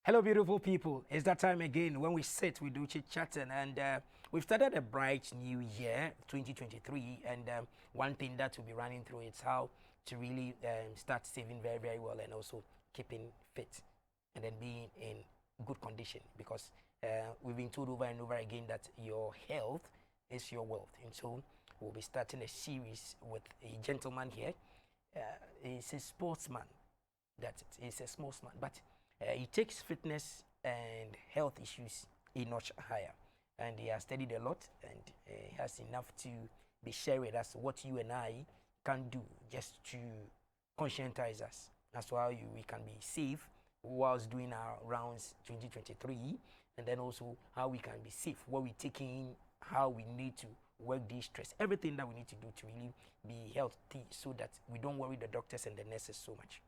Hello, beautiful people. It's that time again when we sit, we do chit chatting, and we've started a bright new year, 2023. And one thing that we'll be running through is how to really start saving very, very well, and also keeping fit and then being in good condition. Because we've been told over and over again that your health is your wealth, and so we'll be starting a series with a gentleman here. He's a sportsman. That's it. He's a sportsman, but he takes fitness and health issues a notch higher, and he has studied a lot, and he has enough to be sharing with us what you and I can do just to conscientize us as to how we can be safe whilst doing our rounds 2023, and then also how we can be safe, what we taking, how we need to work this stress, everything that we need to do to really be healthy so that we don't worry the doctors and the nurses so much.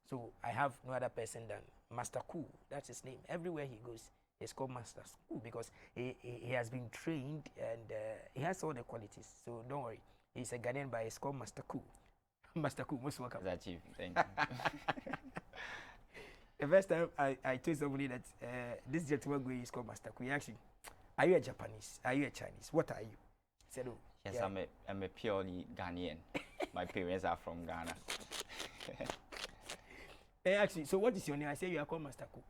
So I have no other person than Master Cool. That's his name. Everywhere he goes, he's called Master Cool because he has been trained, and he has all the qualities. So don't worry. He's a Ghanaian, but he's called Master Cool. Master Cool, most welcome. That's you. Thank you. The first time I told somebody that this gentleman going is called Master Cool, he asked me, are you a Japanese? Are you a Chinese? What are you? I said, oh. Yes, yeah. I'm a purely Ghanaian. My parents are from Ghana. Actually, so what is your name? I said you are called Master Cool.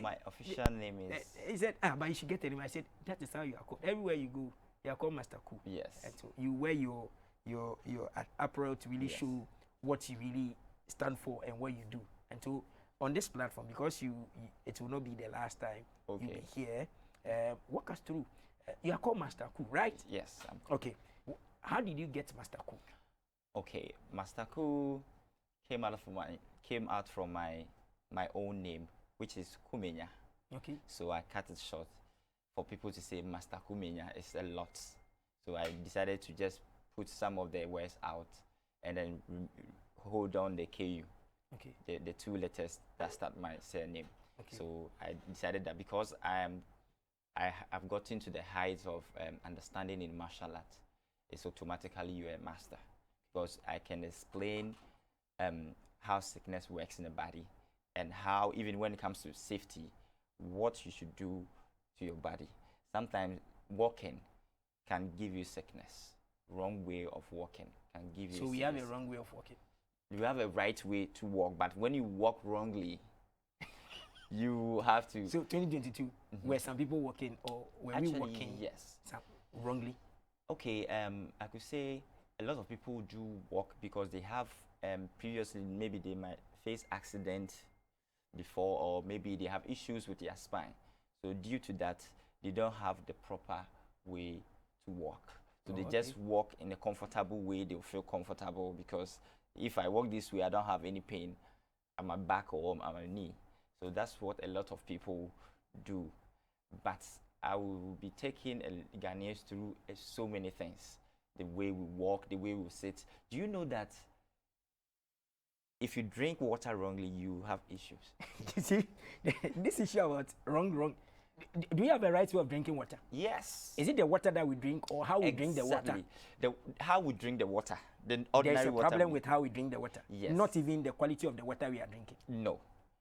My official name is... He said, but you should get a name. I said, that is how you are called. Everywhere you go, you are called Master Cool. Yes. And so you wear your apparel to really show what you really stand for and what you do. And so on this platform, because it will not be the last time you'll be here, walk us through. You are called Master Cool, right? Yes. Okay. How did you get Master Cool? Okay, Master Cool came out from my own name, which is Kumenya. Okay. So I cut it short. For people to say Master Kumenya is a lot. So I decided to just put some of the words out and then hold on the KU. Okay. The two letters that start my surname. Okay. So I decided that because I've gotten to the heights of understanding in martial arts, it's automatically you're a master, because I can explain how sickness works in the body, and how even when it comes to safety, what you should do to your body. Sometimes walking can give you sickness. Wrong way of walking can give you sickness. So we have a wrong way of walking. You have a right way to walk, but when you walk wrongly, you have to... So 2022, were some people walking, or were we walking? Yes. Wrongly? Okay, I could say a lot of people do walk because they have previously, maybe they might face accident before, or maybe they have issues with their spine. So due to that, they don't have the proper way to walk. So they just walk in a comfortable way. They'll feel comfortable because if I walk this way, I don't have any pain at my back or on my knee. So that's what a lot of people do. But I will be taking Ghanaians through so many things. The way we walk, the way we sit. Do you know that if you drink water wrongly, you have issues? You see, this issue about wrong. Do we have a right way of drinking water? Yes. Is it the water that we drink, or how we drink the water? How we drink the water. The ordinary There's a water problem with how we drink the water. Yes. Not even the quality of the water we are drinking. No.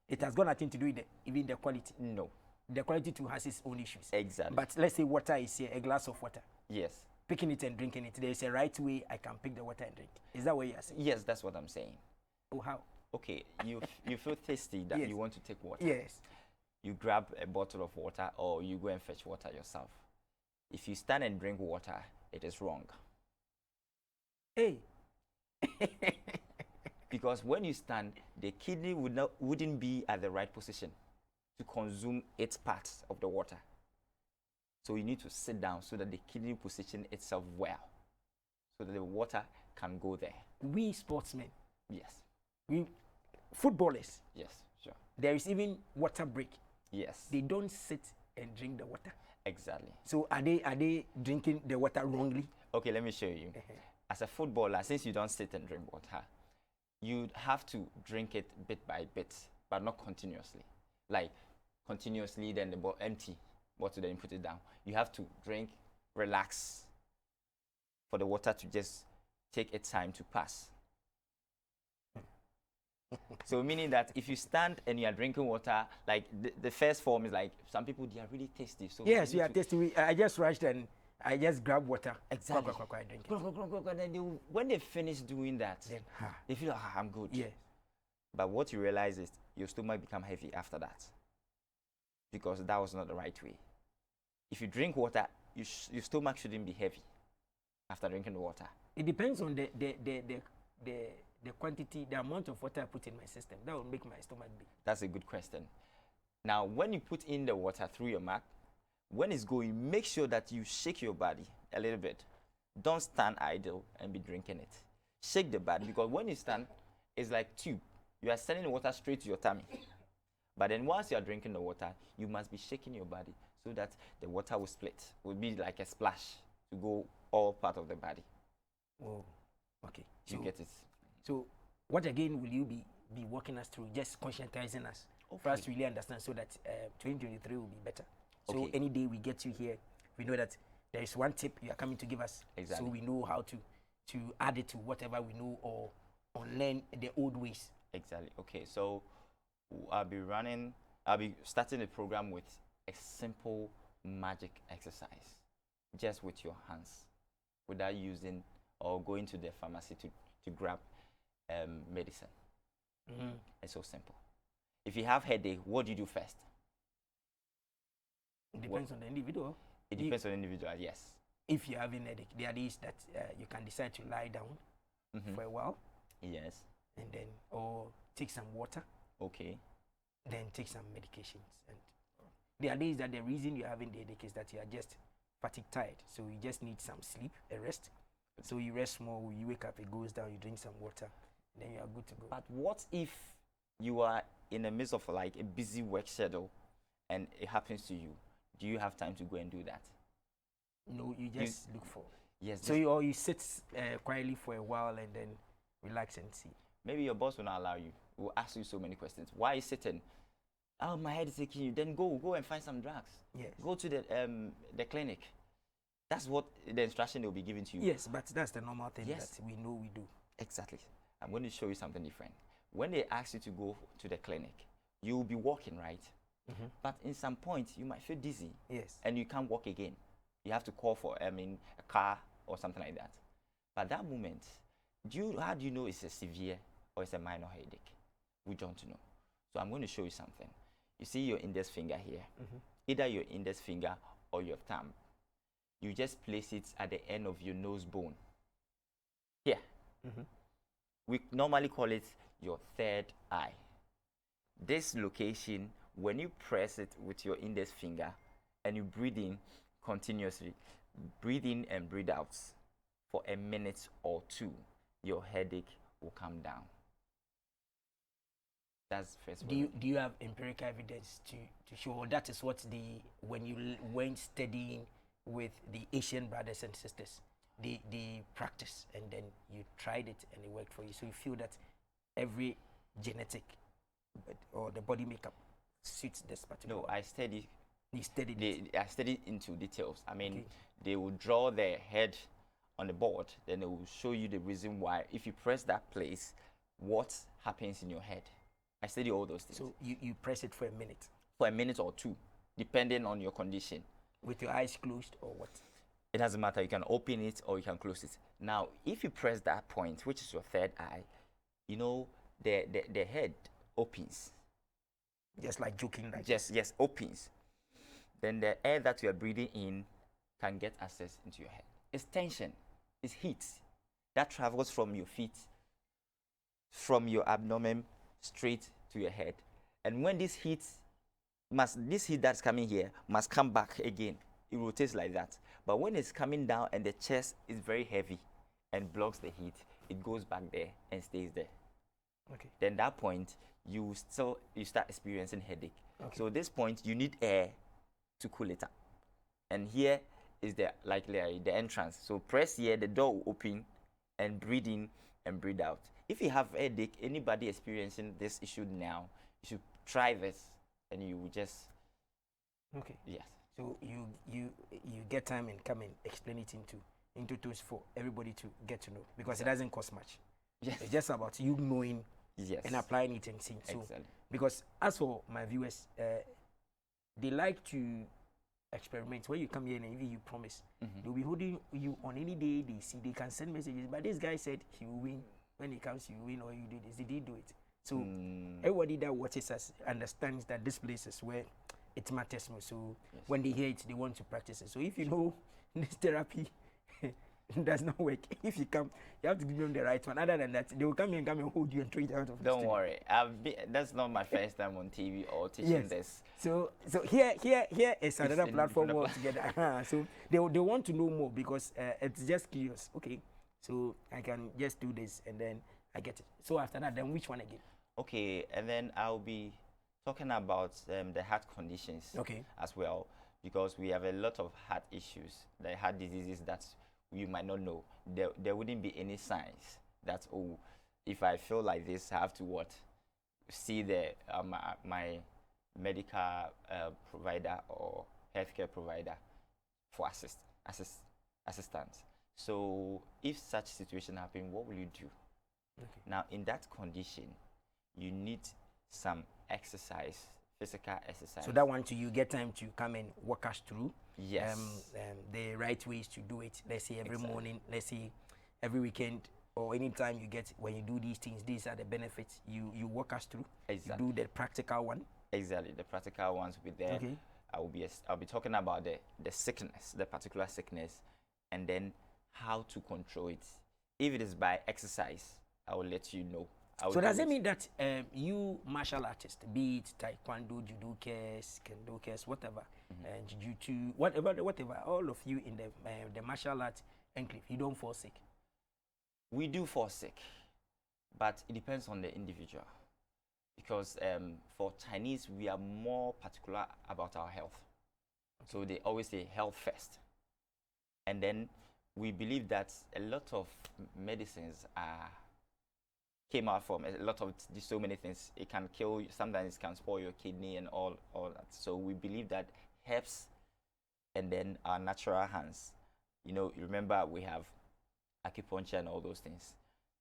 It has got nothing to do with even the quality. No. The quality too has its own issues. Exactly. But let's say water is here, a glass of water. Yes. Picking it and drinking it. There is a right way I can pick the water and drink. Is that what you are saying? Yes, that's what I'm saying. Oh, how? Okay, you feel thirsty that you want to take water. Yes. You grab a bottle of water, or you go and fetch water yourself. If you stand and drink water, it is wrong. Hey. Because when you stand, the kidney wouldn't be at the right position to consume its parts of the water. So you need to sit down so that the kidney position itself well, so that the water can go there. We sportsmen. Yes. We footballers. Yes, sure. There is even water break. Yes. They don't sit and drink the water. Exactly. So are they drinking the water wrongly? Okay, let me show you. As a footballer, since you don't sit and drink water, you have to drink it bit by bit, but not continuously. Like continuously, then the empty bottle, then you put it down. You have to drink, relax, for the water to just take its time to pass. So meaning that if you stand and you are drinking water, like the first form is like some people they are really thirsty. So Yes, we are tasty. I just rushed and I just grabbed water. Exactly. I drink it. And then when they finish doing that, Then, they feel I'm good. yes. But what you realize is your stomach become heavy after that, because that was not the right way. If you drink water, your stomach shouldn't be heavy after drinking the water. It depends on the quantity, the amount of water I put in my system. That will make my stomach big. That's a good question. Now, when you put in the water through your mouth, when it's going, make sure that you shake your body a little bit. Don't stand idle and be drinking it. Shake the body, because when you stand, it's like tube. You are sending the water straight to your tummy. But then once you are drinking the water, you must be shaking your body so that the water will split. It will be like a splash to go all part of the body. Oh, okay. You get it? So what again will you be walking us through, just conscientizing us for us to really understand, so that 2023 will be better. So any day we get you here, we know that there is one tip you are coming to give us. Exactly. So we know how to add it to whatever we know, or unlearn the old ways. Exactly. Okay, so I'll be starting the program with a simple magic exercise, just with your hands, without using or going to the pharmacy to grab medicine. It's so simple. If you have headache, what do you do first? It depends on the individual. It depends on the individual, yes. If you're having headache, there are days that you can decide to lie down for a while. Yes. And then, or take some water. Okay. Then take some medications. And there are days that the reason you're having the headache is that you are just fatigue tired. So you just need some sleep, a rest. So you rest more, you wake up, it goes down, you drink some water, then you are good to go. But what if you are in the midst of like a busy work schedule and it happens to you? Do you have time to go and do that? No, you just look for. Yes. So you sit quietly for a while and then relax and see. Maybe your boss will not allow you. Will ask you so many questions. Why are you sitting? Oh, my head is aching you. Then go and find some drugs. Yes. Go to the clinic. That's what the instruction they will be giving to you. Yes, but that's the normal thing that we know we do. Exactly. I'm going to show you something different. When they ask you to go to the clinic, you will be walking, right? But in some point, you might feel dizzy. Yes. And you can't walk again. You have to call for, a car or something like that. But that moment, how do you know it's a severe or it's a minor headache? We don't know. So I'm going to show you something. You see your index finger here, either your index finger or your thumb. You just place it at the end of your nose bone. Here. We normally call it your third eye. This location, when you press it with your index finger and you breathe in continuously, breathe in and breathe out for a minute or two, your headache will come down. That's first. Do you have empirical evidence to show that is what when you went studying with the Asian brothers and sisters, the practice, and then you tried it and it worked for you? So you feel that every genetic or the body makeup suits this particular. No, I study. You studied I studied into details. I mean, they will draw their head on the board, then they will show you the reason why. If you press that place, what happens in your head? I study all those things. So you press it for a minute? For a minute or two, depending on your condition. With your eyes closed or what? It doesn't matter. You can open it or you can close it. Now, if you press that point, which is your third eye, you know, the head opens. Just like joking, like yes, opens. Then the air that you are breathing in can get access into your head. It's tension. It's heat that travels from your feet, from your abdomen, straight to your head. And when this heat that's coming here must come back again. It rotates like that. But when it's coming down and the chest is very heavy and blocks the heat, it goes back there and stays there. Okay. Then that point, you start experiencing headache. Okay. So this point, you need air to cool it up. And here is the entrance. So press here, the door will open, and breathe in and breathe out. If you have headache, anybody experiencing this issue now, you should try this, and you will just. Okay. Yes. So you get time and come and explain it into tools for everybody to get to know, because it doesn't cost much. Yes. It's just about you knowing Yes. and applying it and seeing. So, Exactly. because as for my viewers, they like to experiment. When you come here and even you promise, they'll be holding you on any day they see. They can send messages, but this guy said he will win. When he comes, you win, or you do this. Did he do it? So everybody that watches us understands that this place is where it matters most. So when they hear it, they want to practice it. So if you know this therapy does not work, if you come, you have to give them the right one. Other than that, they will come and hold you and throw it out of the Don't worry. That's not my first time on TV or teaching this. So here is another platform altogether. So they want to know more because it's just curious. Okay, so I can just do this and then I get it. So after that, then which one again? Okay, and then I'll be talking about the heart conditions as well, because we have a lot of heart issues, the heart diseases that you might not know. There wouldn't be any signs that, oh, if I feel like this, I have to what? See the my medical provider or healthcare provider for assistance. So if such situation happen, what will you do? Now in that condition, you need some exercise, physical exercise. So that one too, you get time to come and walk us through. Yes. The right ways to do it. Let's say every morning, let's say every weekend, or anytime you get, when you do these things, these are the benefits. You walk us through. Exactly. You do the practical one. Exactly. The practical ones will be there. Okay. I'll be talking about the sickness, the particular sickness, and then how to control it. If it is by exercise, I will let you know. So does it mean that you martial artist, be it taekwondo, judokas, kendokas, whatever, jiu-jitsu, whatever, all of you in the martial art enclave, you don't fall sick? We do fall sick, but it depends on the individual. Because for Chinese, we are more particular about our health. So they always say health first. And then we believe that a lot of medicines came out from a lot of so many things. It can kill you, sometimes it can spoil your kidney and all that. So we believe that herbs and then our natural hands. You know, remember we have acupuncture and all those things.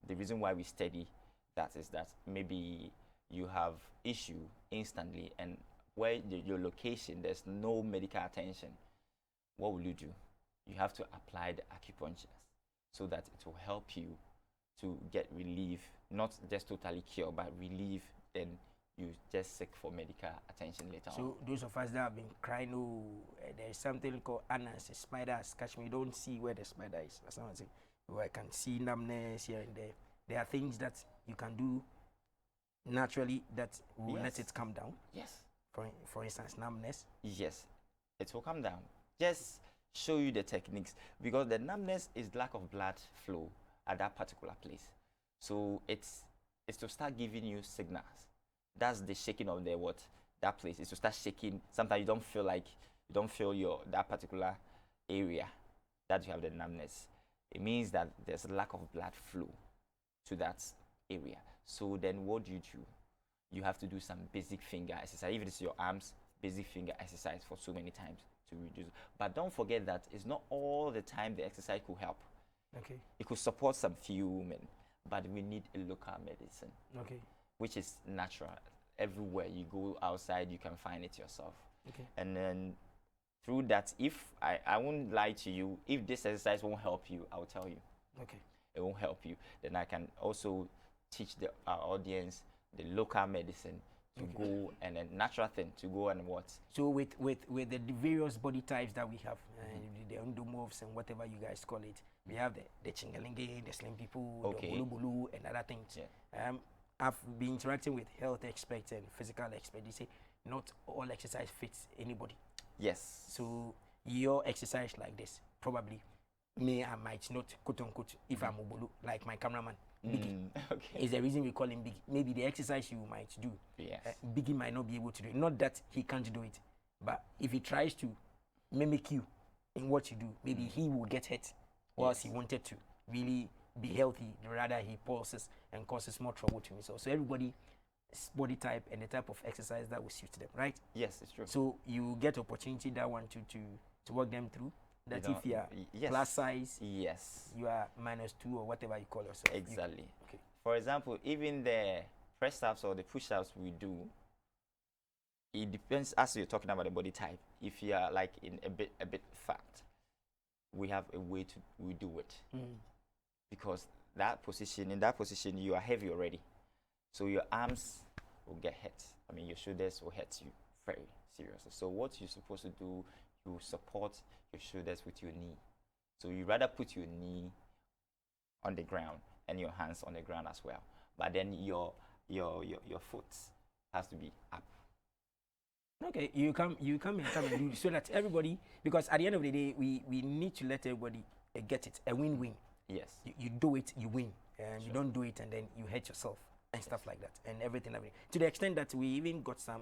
The reason why we study that is that maybe you have issue instantly, and where your location there's no medical attention. What will you do? You have to apply the acupuncture so that it will help you to get relief, not just totally cure, but relief. Then you just seek for medical attention later on. So those of us that have been crying, oh, there is something called anus, a spider has catch me. You don't see where the spider is. That's what I'm saying. Oh, I can see numbness here and there. There are things that you can do naturally that will let it come down. Yes. For instance, numbness. Yes, it will come down. Just show you the techniques, because the numbness is lack of blood flow at that particular place. So it's to start giving you signals. That's the shaking of that place. It's to start shaking. Sometimes you don't feel that particular area that you have the numbness. It means that there's a lack of blood flow to that area. So then what do? You have to do some basic finger exercise. If it's your arms, basic finger exercise for so many times to reduce. But don't forget that it's not all the time the exercise could help. Okay. It could support some few women, but we need a local medicine. Okay. Which is natural. Everywhere you go outside, you can find it yourself. Okay. And then through that, if I won't lie to you, if this exercise won't help you, I'll tell you. Okay. It won't help you. Then I can also teach our audience the local medicine to go, and a natural thing to go and what. So with the various body types that we have, the endomorphs and whatever you guys call it, we have the chingalinge, the slim people, the bulu bulu, and other things. Yeah. I've been interacting with health experts and physical experts. They say not all exercise fits anybody. Yes. So your exercise like this, probably I might not, quote unquote, if I'm Obulu, like my cameraman, Biggie. Okay. Is the reason we call him Biggie. Maybe the exercise you might do, yes. Biggie might not be able to do it. Not that he can't do it, but if he tries to mimic you in what you do, maybe he will get hurt, whilst he wanted to really be healthy. Rather, he pauses and causes more trouble to himself. So everybody's body type and the type of exercise that will suit them, right? Yes, it's true. So you get opportunity that one to work them through. That if you are plus size, yes, you are -2 or whatever you call yourself. Exactly. Okay. For example, even the press ups or the push ups we do, it depends, as you're talking about the body type. If you are like in a bit fat, we have a way to we do it, because in that position you are heavy already, so your arms will get hit. I mean, your shoulders will hurt you very seriously. So what you're supposed to do, you support your shoulders with your knee. So you rather put your knee on the ground and your hands on the ground as well, but then your foot has to be up. Okay, you come and do so that everybody, because at the end of the day, we need to let everybody get it, a win-win. Yes. You do it, you win, and you don't do it, and then you hurt yourself and stuff like that, and everything. To the extent that we even got some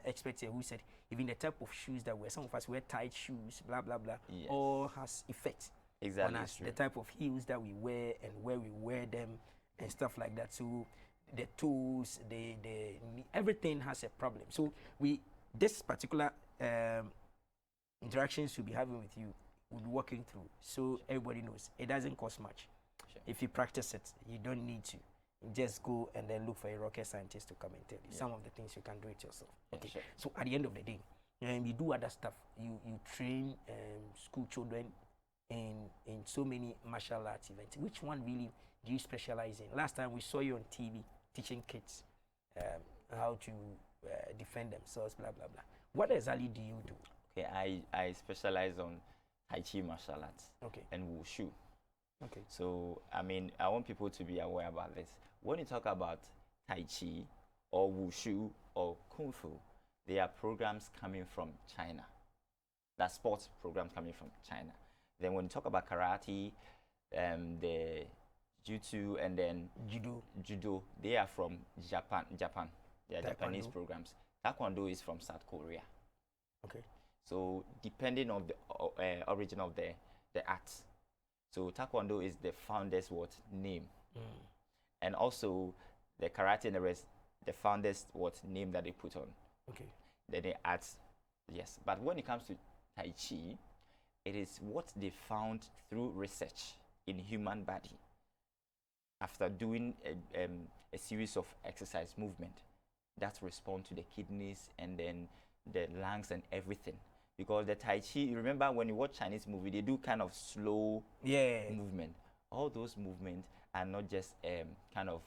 experts here who said even the type of shoes that some of us wear tight shoes, blah blah blah, Yes. all has effect Exactly. on us. The type of heels that we wear and where we wear them and stuff like that. So the toes, the everything has a problem. So this particular interactions we'll be having with you, we'll be working through, so everybody knows it doesn't cost much. Sure. If you practice it, you don't need to just go and then look for a rocket scientist to come and tell you. Some of the things you can do it yourself. Okay. Sure. So at the end of the day, you do other stuff. You train school children in so many martial arts events. Which one really do you specialize in? Last time we saw you on TV teaching kids how to defend themselves, blah blah blah. What exactly do you do? Okay, I specialize on Tai Chi martial arts, Okay, and Wushu. okay, So I mean, I want people to be aware about this. When you talk about Tai Chi or Wushu or Kung Fu, they are programs coming from China. That's sports programs coming from China. Then when you talk about karate, the Jutsu and then judo, they are from Japan. They are Japanese programs. Taekwondo is from South Korea. okay. So depending on the origin of the art. So Taekwondo is the founder's name. And also the karate and the rest, the founder's name that they put on. Okay. Then they add, yes. But when it comes to Tai Chi, it is what they found through research in human body after doing a series of exercise movement that respond to the kidneys and then the lungs and everything. Because the Tai Chi, you remember when you watch Chinese movie, they do kind of slow movement. All those movements are not just kind of.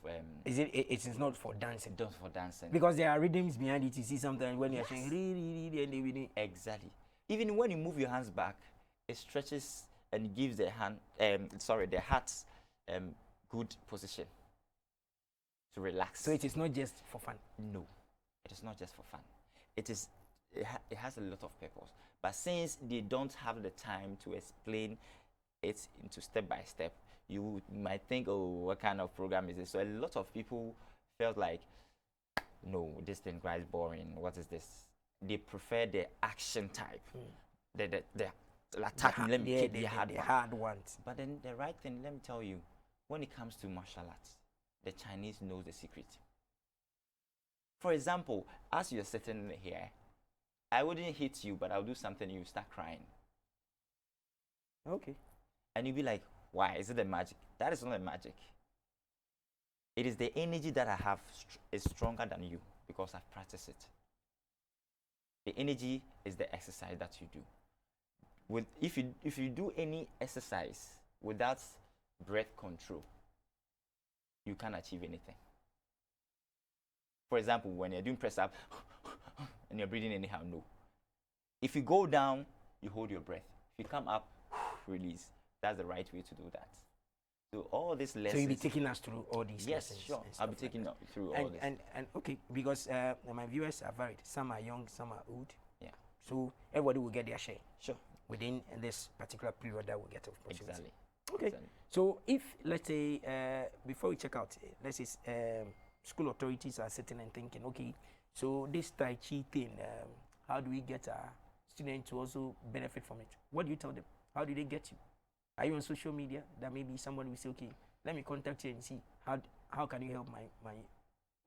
It is not for dancing. Not for dancing. Because there are rhythms behind it. You see sometimes when you're saying and they exactly. Even when you move your hands back, it stretches and gives the heart good position to relax. So it is not just for fun. No, it is not just for fun. It has a lot of purpose. But since they don't have the time to explain it into step by step, you might think, oh, what kind of program is this? So a lot of people felt like, no, this thing is boring. What is this? They prefer the action type. The attack. Let me keep the hard ones. But then the right thing, let me tell you, when it comes to martial arts, the Chinese knows the secret. For example, as you're sitting here, I wouldn't hit you, but I'll do something, you start crying. Okay. And you'll be like, why? Is it the magic? That is not the magic. It is the energy that I have is stronger than you because I've practiced it. The energy is the exercise that you do. If you do any exercise without breath control, you can't achieve anything. For example, when you're doing press up and you're breathing anyhow, no. If you go down, you hold your breath. If you come up, release. That's the right way to do that. So all these lessons. So you'll be taking us through all these lessons. Yes, sure. I'll be taking through all this. And okay, because my viewers are varied. Some are young, some are old. Yeah. So everybody will get their share. Sure. Within this particular period that will get opportunity. Exactly. Okay. Exactly. So if, let's say, before we check out, let's say school authorities are sitting and thinking, okay, so this Tai Chi thing, how do we get our students to also benefit from it? What do you tell them? How do they get you? Are you on social media? That maybe somebody will say, okay, let me contact you and see how can you help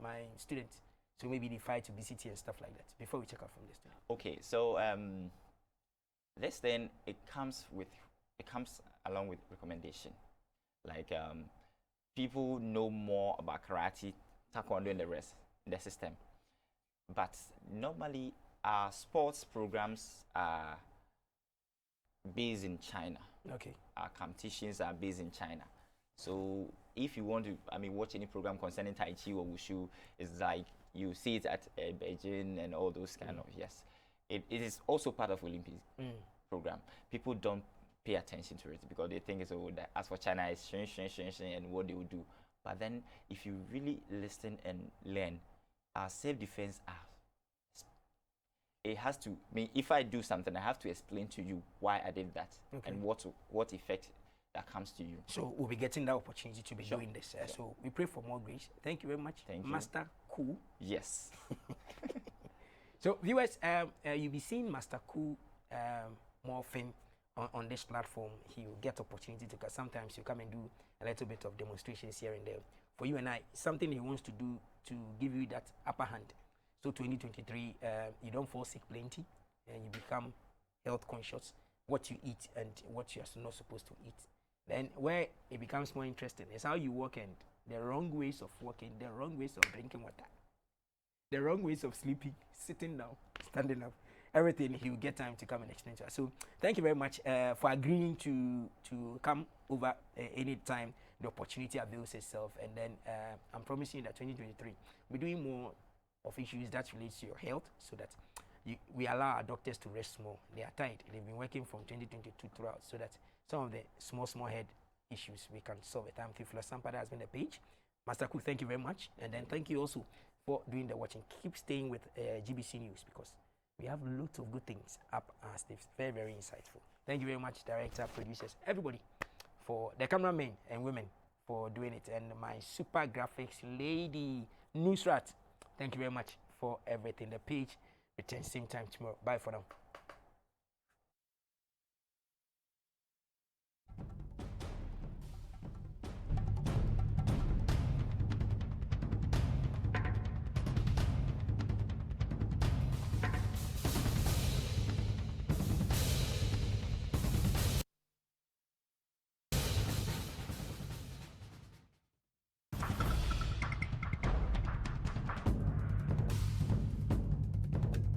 my students? So maybe they fight to visit you and stuff like that. Before we check out from this thing. Okay, so this thing it comes along with recommendation. Like people know more about karate taekwondo and the rest in the system. But normally, our sports programs are based in China. Okay. Our competitions are based in China. So if you want to, watch any program concerning Tai Chi or Wushu, it's like you see it at Beijing and all those kind of, yes. It is also part of Olympic program. People don't pay attention to it because they think it's, as for China, it's and what they will do. But then if you really listen and learn, our self-defense it has to if I do something, I have to explain to you why I did that and what effect that comes to you. So we'll be getting that opportunity to be doing this. So we pray for more grace. Thank you very much. Thank you. Master Cool. Yes. So viewers, you'll be seeing Master Cool more often on this platform. He will get opportunity to, because sometimes you come and do a little bit of demonstrations here and there. For you and I, something he wants to do to give you that upper hand. So 2023, you don't fall sick plenty and you become health conscious, what you eat and what you're not supposed to eat. Then where it becomes more interesting is how you work and the wrong ways of working, the wrong ways of drinking water, the wrong ways of sleeping, sitting down, standing up, everything. He will get time to come and explain to us. So thank you very much for agreeing to come over anytime the opportunity avails itself. And then I'm promising you that 2023, we're doing more of issues that relates to your health, so that we allow our doctors to rest more. They are tired. They've been working from 2022 throughout, so that some of the small head issues we can solve it. I'm Fifla Sampada has been the page. Master Cook, thank you very much. And then thank you also for doing the watching. Keep staying with GBC News, because we have lots of good things up our sleeves. Very, very insightful. Thank you very much, director, producers, everybody, for the cameramen and women for doing it. And my super graphics lady, Nusrat, thank you very much for everything. The page returns same time tomorrow. Bye for now.